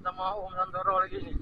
sama Om Santoro lagi nih.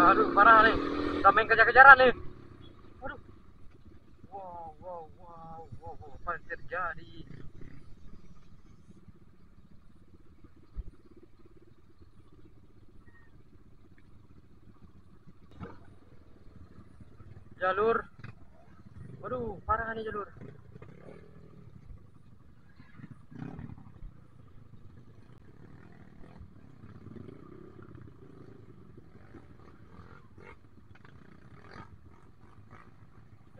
Aduh, parah nih. Udah main kejar-kejaran nih. Aduh. Wow. Apa yang terjadi? Jalur. Waduh, parah nih jalur.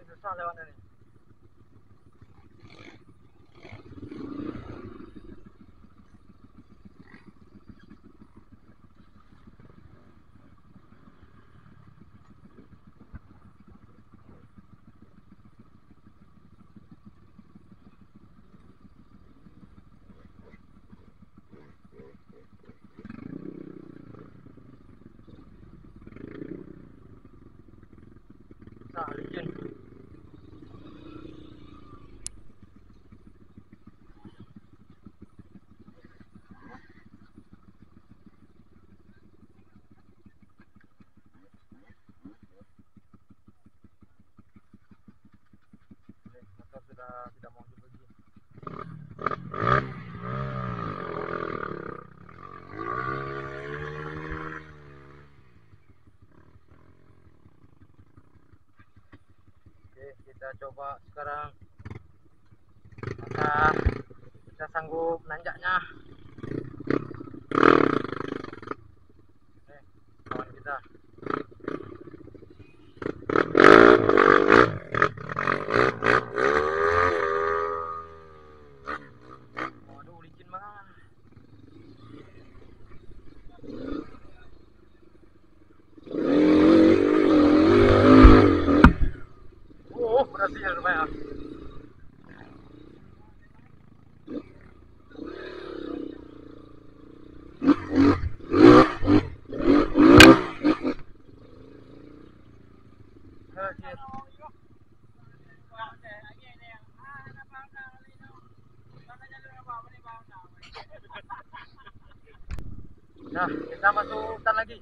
Ini susah lewatnya nih. Susah, licin. Motor sudah tidak mau lagi. Oke, kita coba sekarang. Apakah kita sanggup nanjaknya? Kawan kita. Waduh, licin banget. Berhasil lumayan. Nah, kita masuk hutan lagi.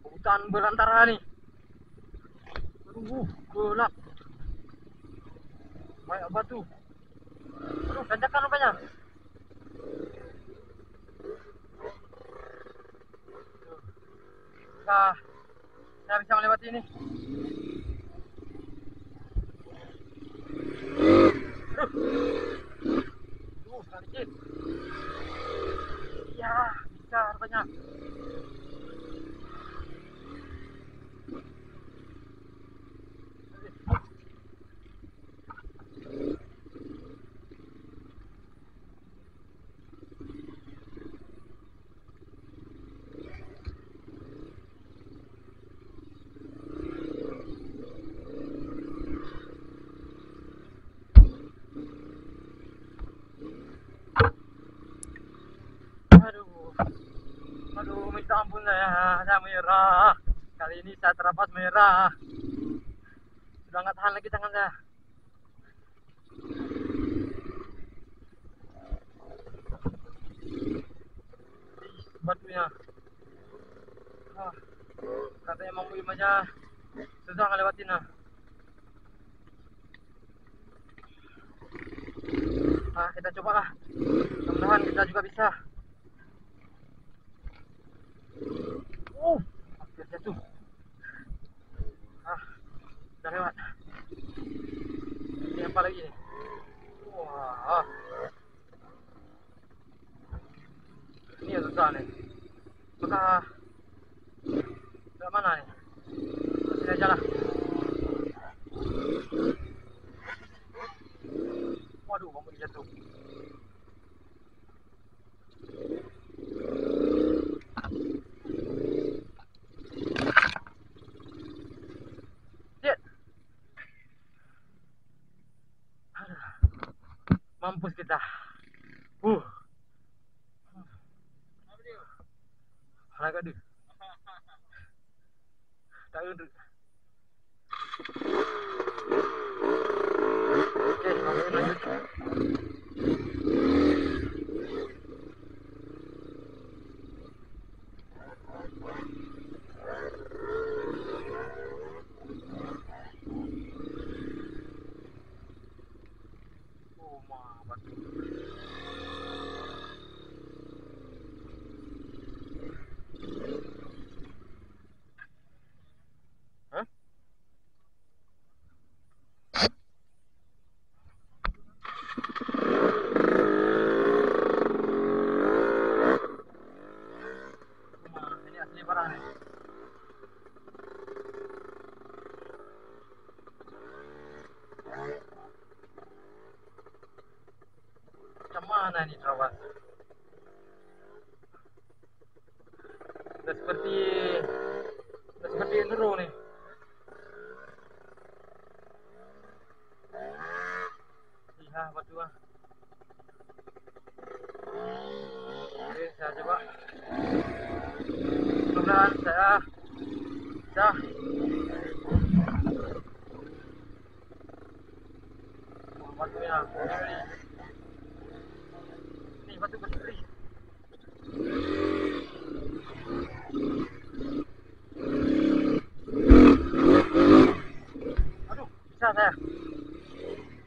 Hutan belantara nih. Gelap. Banyak batu. Aduh, tanjakan rupanya. Nah, saya bisa melewati ini. Sedikit. Iya, bisa rupanya. Aduh, minta ampun saya merah. Kali ini saya terabas merah. Sudah nggak tahan lagi tangan saya. Batunya. Katanya Mang Bim aja susah ngelewatin. Kita cobalah. Mudah-mudahan kita juga bisa. Hampir jatuh. Udah lewat. Ini apa lagi nih? Wah. Ini yang susah nih. Apakah ke mana nih? Sini aja lah. Waduh, bambu jatuh. Shit. Mampus kita. Agak deh. Tak ada. Oke, lanjut. Ini asli parah nih. Macam mana nih kawan? Udah seperti enduro nih. Lihat batu ah. Oke, saya coba. Mudah-mudahan saya bisa. Batunya ini batu gede. Aduh, bisa saya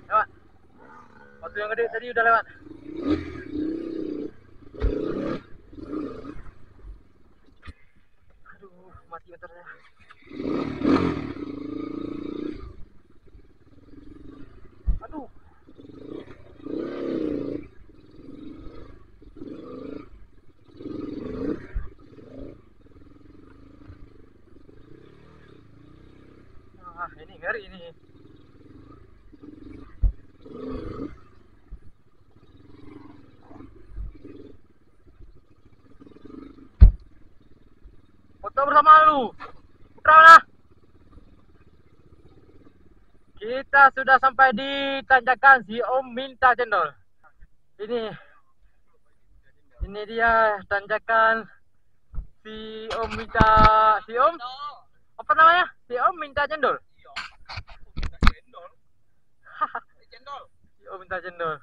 lewat. Batu yang gede tadi udah lewat. Aduh, mati motornya. Aduh. Ini ngeri ini. Foto bersama lu. Putra mana? Kita sudah sampai di tanjakan si Om minta cendol. Ini dia tanjakan si Om minta si Om. Apa namanya? Si Om minta cendol. Si Om minta cendol.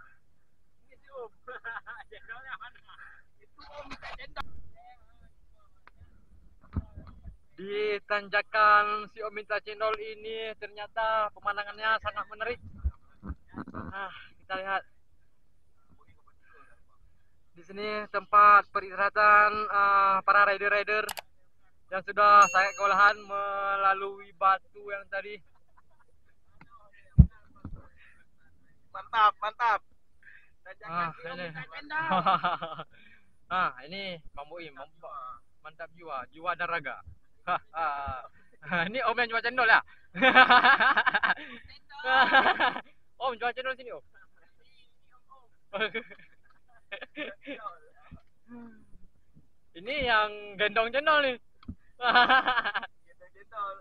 Di tanjakan si Om minta cendol ini ternyata pemandangannya sangat menarik. Kita lihat. Di sini tempat peristirahatan para rider-rider yang sudah saya kewalahan melalui batu yang tadi. Mantap. Ini Mamui, mantap jiwa dan raga. Ini Om yang jual cendol ya? Om jual cendol sini Om. Ini yang gendong cendol nih. Gendong cendol.